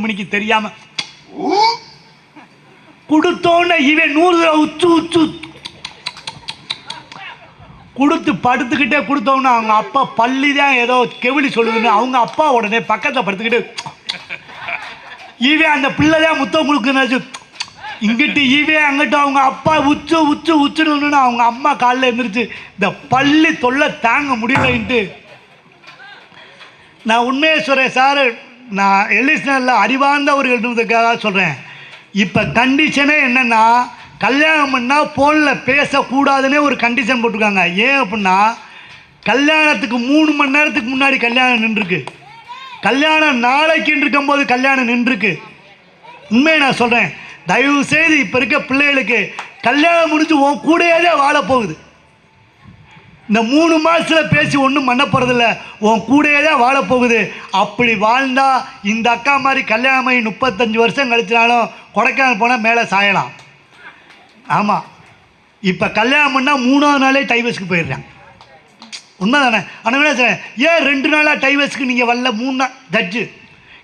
மணிக்கு தெரியாம கொடுத்தோன்னு இவன் 100 உச்சு உச்சு கொடுத்து படுத்துக்கிட்டே கொடுத்தோன்னு அவங்க அப்பா பள்ளி தான் ஏதோ கெவிலி சொல்லுதுன்னு அவங்க அப்பா உடனே பக்கத்தில் படுத்துக்கிட்டு இவன் அந்த பிள்ளை தான் முத்தம் கொடுக்குன்னு இங்கிட்டு இவன் அங்கிட்ட அவங்க அப்பா உச்சு உச்சு உச்சுன்னு அவங்க அம்மா காலில் எழுந்திரிச்சு இந்த பள்ளி தொல்லை தாங்க முடியலைன்ட்டு நான் உண்மையை சொல்கிறேன் சார். நான் எலிஸ்னரில் அறிவார்ந்தவர்கள்ன்றதுக்காக சொல்கிறேன். இப்போ கண்டிஷனே என்னென்னா கல்யாணம் பண்ணால் ஃபோனில் பேசக்கூடாதுன்னே ஒரு கண்டிஷன் போட்டிருக்காங்க. ஏன் அப்படின்னா கல்யாணத்துக்கு 3 மணி நேரத்துக்கு முன்னாடி கல்யாணம் நின்றுருக்கு, கல்யாணம் நாளைக்குன்னு இருக்கும்போது கல்யாணம் நின்றுருக்கு. உண்மையை நான் சொல்கிறேன். தயவுசெய்து இப்போ இருக்க பிள்ளைகளுக்கு கல்யாணம் முடிஞ்சு உன் கூடையே தான் வாழப்போகுது. இந்த 3 மாதத்தில் பேசி ஒன்றும் பண்ண போகிறதில்ல, உன் கூடையே தான் வாழப்போகுது. அப்படி வாழ்ந்தால் இந்த அக்கா மாதிரி கல்யாணமாகி 35 வருஷம் கழிச்சினாலும் கொடைக்கானல் போனால் மேலே சாயலாம். ஆமாம், இப்போ கல்யாணம் பண்ணால் 3ஆவது நாளே டைவர்ஸுக்கு போயிடுறேன். உண்மை தானே? ஆனால் என்ன சார், ஏன் 2 நாளாக டைவர்ஸுக்கு நீங்கள் வரல? 3 நாள் ஜட்ஜு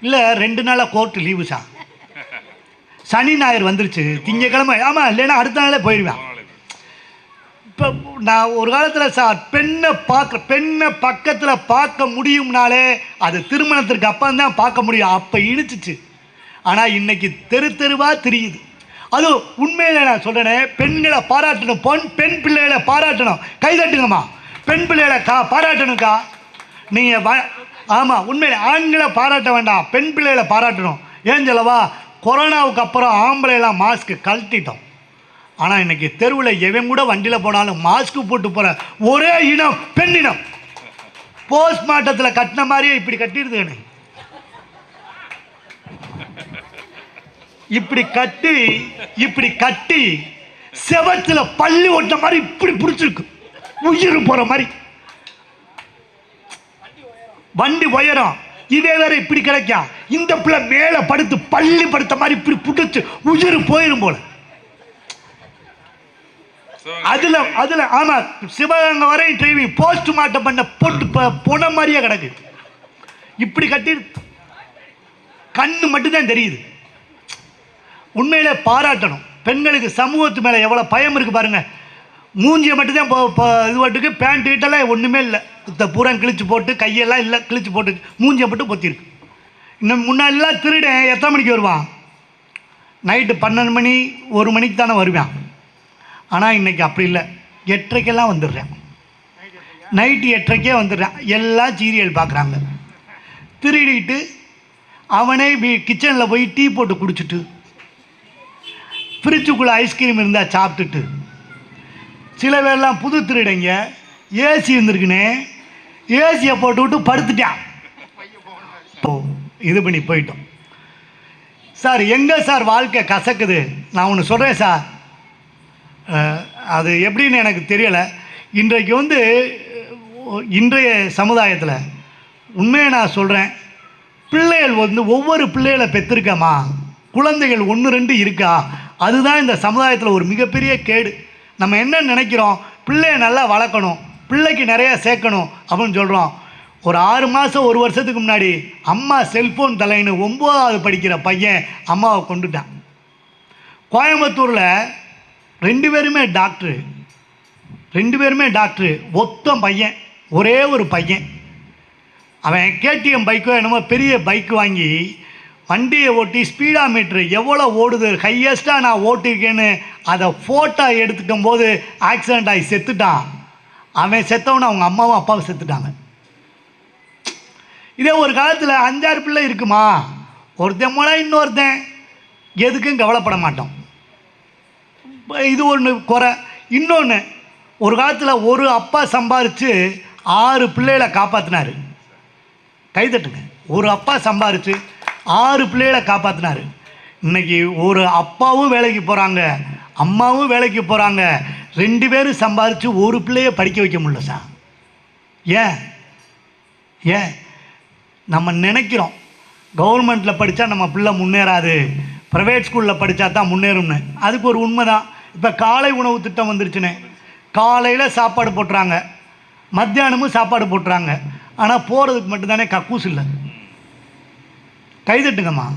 இல்லை, 2 நாளாக கோர்ட்டு லீவு சார். சனி ஞாயிறு வந்துருச்சு, திங்கக்கிழமை. ஆமாம், இல்லைன்னா அடுத்த நாளே போயிடுவேன். இப்போ நான் ஒரு காலத்தில் சார் பெண்ணை பக்கத்தில் பார்க்க முடியும்னாலே அது திருமணத்திற்கு அப்புறம் தான் பார்க்க முடியும். அப்போ இழுச்சிச்சு. ஆனால் இன்னைக்கு தெருவாக தெரியுது. அதுவும் உண்மையில நான் சொல்கிறேன், பெண்களை பாராட்டணும், பெண் பிள்ளைகளை பாராட்டணும். கைதட்டுங்கம்மா, பெண் பிள்ளைகளை பாராட்டணுக்கா. நீங்கள் ஆமாம், உண்மையில ஆண்களை பாராட்ட வேண்டாம், பெண் பிள்ளைகளை பாராட்டணும். ஏன் சொல்லவா, கொரோனாவுக்கு அப்புறம் ஆம்பளைலாம் மாஸ்க்கு கழட்டிட்டோம். ஆனால் இன்றைக்கி தெருவில் எவன் கூட வண்டியில் போனாலும் மாஸ்க்கு போட்டு போகிற ஒரே இனம் பெண்ணினம். போஸ்ட்மார்ட்டத்தில் கட்டின மாதிரியே இப்படி கட்டிடுது. இப்படி கட்டி செவத்தில் பள்ளி ஓட்ட மாதிரி இப்படி பிடிச்சிருக்கு, உயிர் போகிற மாதிரி. வண்டி உயரம் இதே வேற இப்படி கிடைக்கும். இந்த பிள்ளை மேலே படுத்து பள்ளி படுத்த மாதிரி இப்படி பிடிச்சு உயிர் போயிடும் போல. அதுல ஆமா, சிவகங்கை வரை டிரைவிங் போஸ்ட்மார்ட்டம் பண்ண போட்டு போன மாதிரியே கிடக்கு. இப்படி கட்டி கண்ணு மட்டும்தான் தெரியுது. உண்மையிலே பாராட்டணும். பெண்களுக்கு சமூகத்து மேலே எவ்வளோ பயம் இருக்குது பாருங்க. மூஞ்சியை மட்டும்தான் இது பாட்டுக்கு பேண்ட் கிட்டெல்லாம் ஒன்றுமே இல்லை, பூரா கிழிச்சு போட்டு கையெல்லாம் இல்லை கிழிச்சு போட்டு மூஞ்சியை மட்டும் பொத்திருக்கு. இன்னும் முன்னாடிலாம் திருடன் எத்தனை மணிக்கு வருவான்? நைட்டு 12 மணி 1 மணிக்கு தானே வருவான். ஆனால் இன்றைக்கி அப்படி இல்லை, 8:30 வந்துடுறேன். நைட்டு 8:30 வந்துடுறேன். எல்லாம் சீரியல் பார்க்குறாங்க. திருடிட்டு அவனே கிச்சனில் போய் டீ போட்டு குடிச்சிட்டு ஃப்ரிட்ஜுக்குள்ளே ஐஸ்கிரீம் இருந்தால் சாப்பிட்டுட்டு, சில பேர்லாம் புது திருடைங்க ஏசி இருந்திருக்குன்னு ஏசியை போட்டு விட்டு படுத்துட்டான். இது பண்ணி போயிட்டோம் சார். எங்கே சார் வாழ்க்கை கசக்குது? நான் ஒன்று சொல்கிறேன் சார், அது எப்படின்னு எனக்கு தெரியலை. இன்றைக்கு இன்றைய சமுதாயத்தில் உண்மையை நான் சொல்கிறேன், பிள்ளைகள் ஒவ்வொரு பிள்ளைகளை பெற்றிருக்கமா, குழந்தைகள் 1 2 இருக்கா, அதுதான் இந்த சமுதாயத்தில் ஒரு மிகப்பெரிய கேடு. நம்ம என்ன நினைக்கிறோம், பிள்ளையை நல்லா வளர்க்கணும், பிள்ளைக்கு நிறையா சேர்க்கணும் அப்படின்னு சொல்கிறோம். ஒரு 6 மாதம் 1 வருஷத்துக்கு முன்னாடி அம்மா செல்ஃபோன் தலைன்னு 9வது படிக்கிற பையன் அம்மாவை கொண்டுட்டான். கோயம்புத்தூரில் 2 பேருமே டாக்டரு, ஒத்த பையன், ஒரே ஒரு பையன். அவன் கேடிஎம் பைக்கோ என்னமோ பெரிய பைக்கு வாங்கி வண்டியை ஓட்டி ஸ்பீடா மீட்ரு எவ்வளோ ஓடுது, ஹையஸ்ட்டாக நான் ஓட்டிருக்கேன்னு அதை ஃபோட்டோ எடுத்துக்கும் போது ஆக்சிடெண்ட் ஆகி செத்துட்டான். அவன் செத்தவன அவங்க அம்மாவும் அப்பாவும் செத்துட்டாங்க. இதே ஒரு காலத்தில் 5-6 பிள்ளை இருக்குமா, ஒருத்தன் போல இன்னொருத்தன், எதுக்கும் கவலைப்பட மாட்டோம். இது ஒன்று குறை. இன்னொன்று, ஒரு காலத்தில் ஒரு அப்பா சம்பாரித்து 6 பிள்ளைகளை காப்பாற்றினார். கைதட்டுங்க. ஒரு அப்பா சம்பாரித்து 6 பிள்ளைகளை காப்பாற்றினார். இன்றைக்கி ஒரு அப்பாவும் வேலைக்கு போகிறாங்க, அம்மாவும் வேலைக்கு போகிறாங்க, 2 பேரும் சம்பாரித்து ஒரு பிள்ளையை படிக்க வைக்க முடியல சார். ஏன் நம்ம நினைக்கிறோம் கவர்மெண்ட்டில் படித்தா நம்ம பிள்ளை முன்னேறாது, ப்ரைவேட் ஸ்கூலில் படித்தா தான் முன்னேறும்னு. அதுக்கு ஒரு உண்மை தான். இப்போ காலை உணவு திட்டம் வந்துருச்சுன்னு, காலையில் சாப்பாடு போட்டுறாங்க, மத்தியானமும் சாப்பாடு போட்டுறாங்க. ஆனால் போகிறதுக்கு மட்டும்தானே கக்கூஸ் இல்லை. கைதட்டுங்கம்மா.